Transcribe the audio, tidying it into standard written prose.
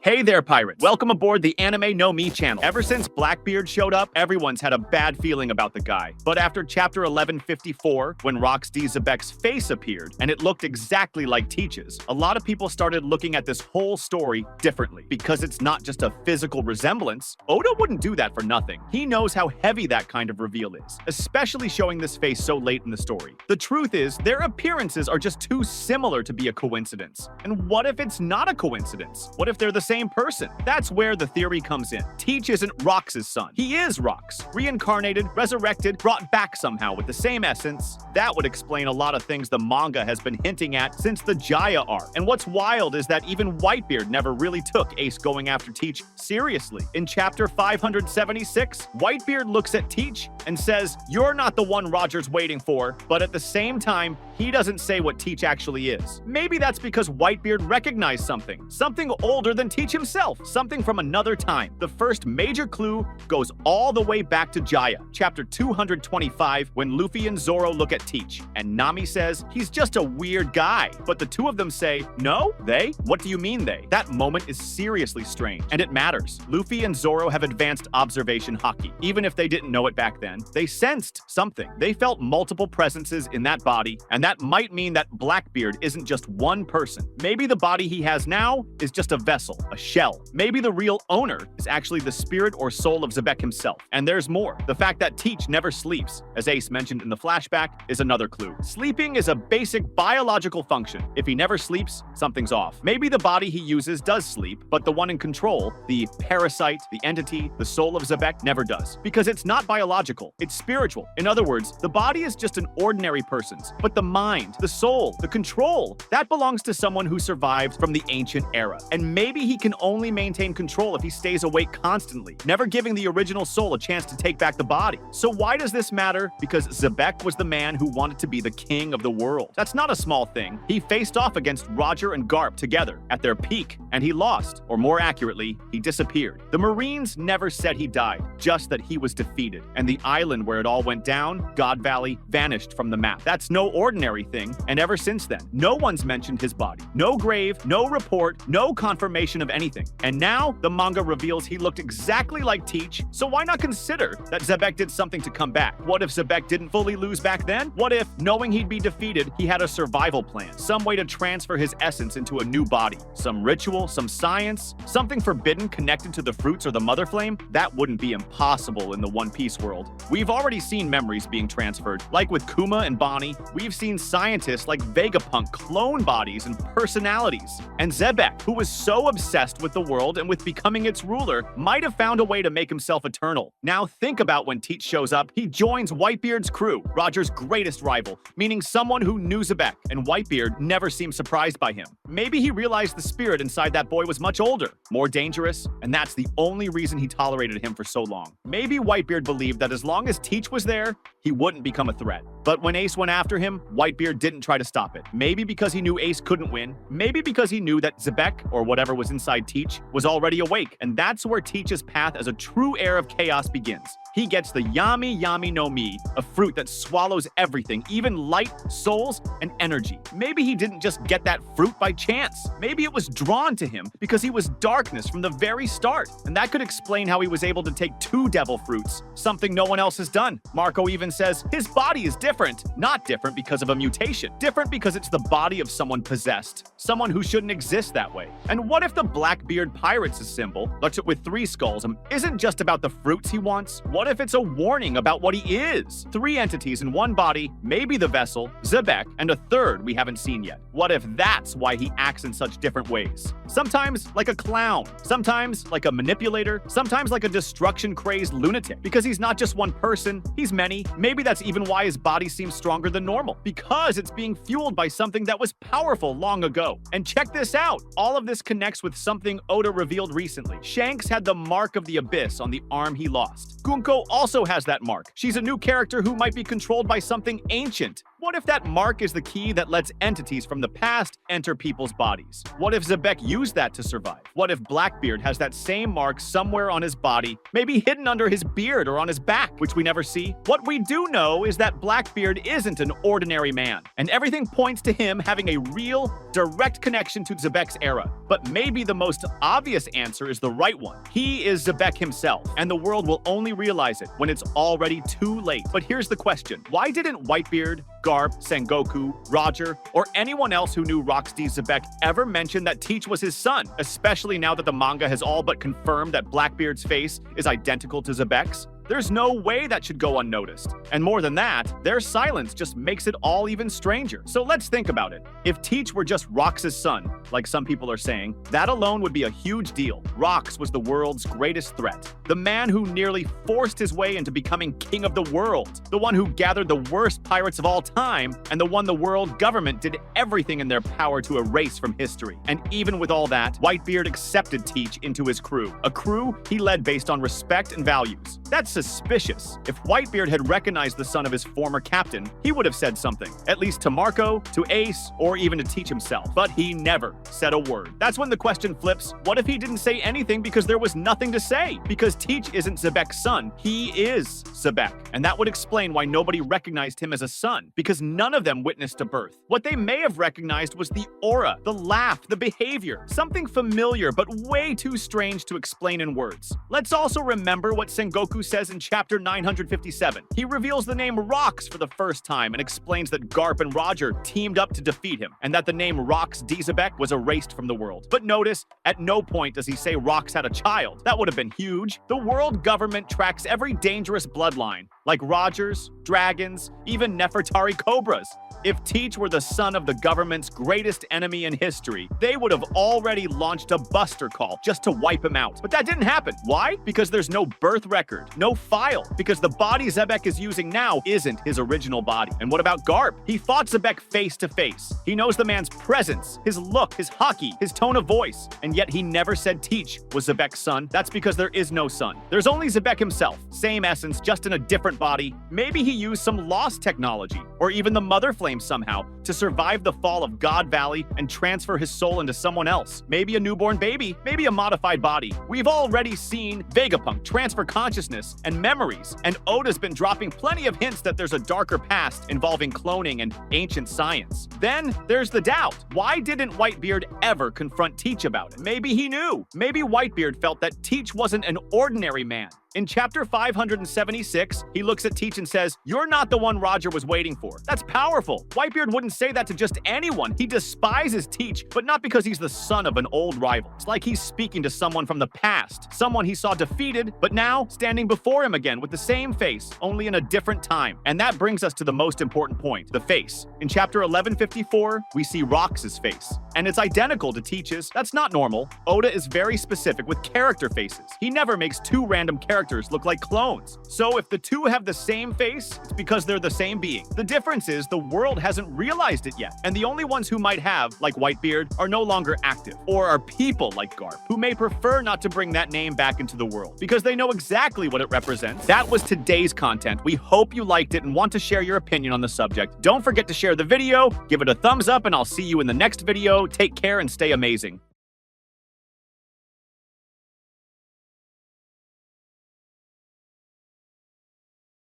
Hey there, pirates! Welcome aboard the Anime No Me channel. Ever since Blackbeard showed up, everyone's had a bad feeling about the guy. But after chapter 1154, when Roxy Xebec's face appeared, and it looked exactly like Teach's, a lot of people started looking at this whole story differently. Because it's not just a physical resemblance, Oda wouldn't do that for nothing. He knows how heavy that kind of reveal is, especially showing this face so late in the story. The truth is, their appearances are just too similar to be a coincidence. And what if it's not a coincidence? What if they're the same person? That's where the theory comes in. Teach isn't Rox's son. He is Rox. Reincarnated, resurrected, brought back somehow with the same essence. That would explain a lot of things the manga has been hinting at since the Jaya arc. And what's wild is that even Whitebeard never really took Ace going after Teach seriously. In chapter 576, Whitebeard looks at Teach and says, "You're not the one Roger's waiting for," but at the same time, he doesn't say what Teach actually is. Maybe that's because Whitebeard recognized something older than Teach himself, something from another time. The first major clue goes all the way back to Jaya, chapter 225, when Luffy and Zoro look at Teach, and Nami says he's just a weird guy. But the two of them say, "No, they? What do you mean they?" That moment is seriously strange, and it matters. Luffy and Zoro have advanced observation haki. Even if they didn't know it back then, they sensed something. They felt multiple presences in that body, and that might mean that Blackbeard isn't just one person. Maybe the body he has now is just a vessel, a shell. Maybe the real owner is actually the spirit or soul of Xebec himself. And there's more. The fact that Teach never sleeps, as Ace mentioned in the flashback, is another clue. Sleeping is a basic biological function. If he never sleeps, something's off. Maybe the body he uses does sleep, but the one in control, the parasite, the entity, the soul of Xebec, never does. Because it's not biological, it's spiritual. In other words, the body is just an ordinary person's, but the mind, the soul, the control, that belongs to someone who survived from the ancient era. And maybe he can only maintain control if he stays awake constantly, never giving the original soul a chance to take back the body. So why does this matter? Because Xebec was the man who wanted to be the king of the world. That's not a small thing. He faced off against Roger and Garp together at their peak, and he lost, or more accurately, he disappeared. The Marines never said he died, just that he was defeated, and the island where it all went down, God Valley, vanished from the map. That's no ordinary thing, and ever since then, no one's mentioned his body. No grave, no report, no confirmation of anything. And now, the manga reveals he looked exactly like Teach, so why not consider that Xebec did something to come back? What if Xebec didn't fully lose back then? What if, knowing he'd be defeated, he had a survival plan? Some way to transfer his essence into a new body? Some ritual, some science? Something forbidden connected to the fruits or the mother flame? That wouldn't be impossible in the One Piece world. We've already seen memories being transferred. Like with Kuma and Bonnie, we've seen scientists like Vegapunk clone bodies and personalities. And Xebec, who was so obsessed with the world and with becoming its ruler, might have found a way to make himself eternal. Now think about when Teach shows up, he joins Whitebeard's crew, Roger's greatest rival, meaning someone who knew Xebec, and Whitebeard never seemed surprised by him. Maybe he realized the spirit inside that boy was much older, more dangerous, and that's the only reason he tolerated him for so long. Maybe Whitebeard believed that as long as Teach was there, he wouldn't become a threat. But when Ace went after him, Whitebeard didn't try to stop it. Maybe because he knew Ace couldn't win, maybe because he knew that Xebec, or whatever was inside Teach, was already awake, and that's where Teach's path as a true heir of chaos begins. He gets the Yami no Mi, a fruit that swallows everything, even light, souls, and energy. Maybe he didn't just get that fruit by chance. Maybe it was drawn to him because he was darkness from the very start. And that could explain how he was able to take 2 devil fruits, something no one else has done. Marco even says his body is different. Not different because of a mutation. Different because it's the body of someone possessed. Someone who shouldn't exist that way. And what if the Blackbeard Pirates' symbol, with 3 skulls, isn't just about the fruits he wants? What if it's a warning about what he is? 3 entities in one body, maybe the vessel, Xebec, and a third we haven't seen yet. What if that's why he acts in such different ways? Sometimes like a clown, sometimes like a manipulator, sometimes like a destruction-crazed lunatic. Because he's not just one person, he's many. Maybe that's even why his body seems stronger than normal. Because it's being fueled by something that was powerful long ago. And check this out! All of this connects with something Oda revealed recently. Shanks had the mark of the abyss on the arm he lost. Gunko also has that mark. She's a new character who might be controlled by something ancient. What if that mark is the key that lets entities from the past enter people's bodies? What if Xebec used that to survive? What if Blackbeard has that same mark somewhere on his body, maybe hidden under his beard or on his back, which we never see? What we do know is that Blackbeard isn't an ordinary man, and everything points to him having a real, direct connection to Xebec's era. But maybe the most obvious answer is the right one. He is Xebec himself, and the world will only realize it when it's already too late. But here's the question. Why didn't Whitebeard, Garp, Sengoku, Roger, or anyone else who knew Rocksteady Xebec ever mention that Teach was his son, especially now that the manga has all but confirmed that Blackbeard's face is identical to Xebec's? There's no way that should go unnoticed. And more than that, their silence just makes it all even stranger. So let's think about it. If Teach were just Rox's son, like some people are saying, that alone would be a huge deal. Rox was the world's greatest threat. The man who nearly forced his way into becoming king of the world. The one who gathered the worst pirates of all time, and the one the world government did everything in their power to erase from history. And even with all that, Whitebeard accepted Teach into his crew. A crew he led based on respect and values. That's suspicious. If Whitebeard had recognized the son of his former captain, he would have said something, at least to Marco, to Ace, or even to Teach himself. But he never said a word. That's when the question flips, what if he didn't say anything because there was nothing to say? Because Teach isn't Xebec's son, he is Xebec. And that would explain why nobody recognized him as a son, because none of them witnessed a birth. What they may have recognized was the aura, the laugh, the behavior, something familiar but way too strange to explain in words. Let's also remember what Sengoku says in chapter 957. He reveals the name Rox for the first time and explains that Garp and Roger teamed up to defeat him, and that the name Roxsteady Xebec was erased from the world. But notice, at no point does he say Rox had a child. That would have been huge. The world government tracks every dangerous bloodline, like Rogers, dragons, even Nefertari cobras. If Teach were the son of the government's greatest enemy in history, they would have already launched a buster call just to wipe him out. But that didn't happen. Why? Because there's no birth record, no file, because the body Xebec is using now isn't his original body. And what about Garp? He fought Xebec face to face. He knows the man's presence, his look, his haki, his tone of voice, and yet he never said Teach was Xebec's son. That's because there is no son. There's only Xebec himself, same essence, just in a different body. Maybe he used some lost technology, or even the Mother Flame somehow, to survive the fall of God Valley and transfer his soul into someone else. Maybe a newborn baby, maybe a modified body. We've already seen Vegapunk transfer consciousness and memories, and Oda's been dropping plenty of hints that there's a darker past involving cloning and ancient science. Then there's the doubt. Why didn't Whitebeard ever confront Teach about it? Maybe he knew. Maybe Whitebeard felt that Teach wasn't an ordinary man. In chapter 576, he looks at Teach and says, "You're not the one Roger was waiting for." That's powerful. Whitebeard wouldn't say that to just anyone. He despises Teach, but not because he's the son of an old rival. It's like he's speaking to someone from the past, someone he saw defeated, but now standing before him again with the same face, only in a different time. And that brings us to the most important point, the face. In chapter 1154, we see Rox's face, and it's identical to Teach's. That's not normal. Oda is very specific with character faces. He never makes two random characters look like clones. So if the two have the same face, it's because they're the same being. The difference is the world hasn't realized it yet, and the only ones who might have, like Whitebeard, are no longer active, or are people like Garp, who may prefer not to bring that name back into the world, because they know exactly what it represents. That was today's content. We hope you liked it and want to share your opinion on the subject. Don't forget to share the video, give it a thumbs up, and I'll see you in the next video. Take care and stay amazing.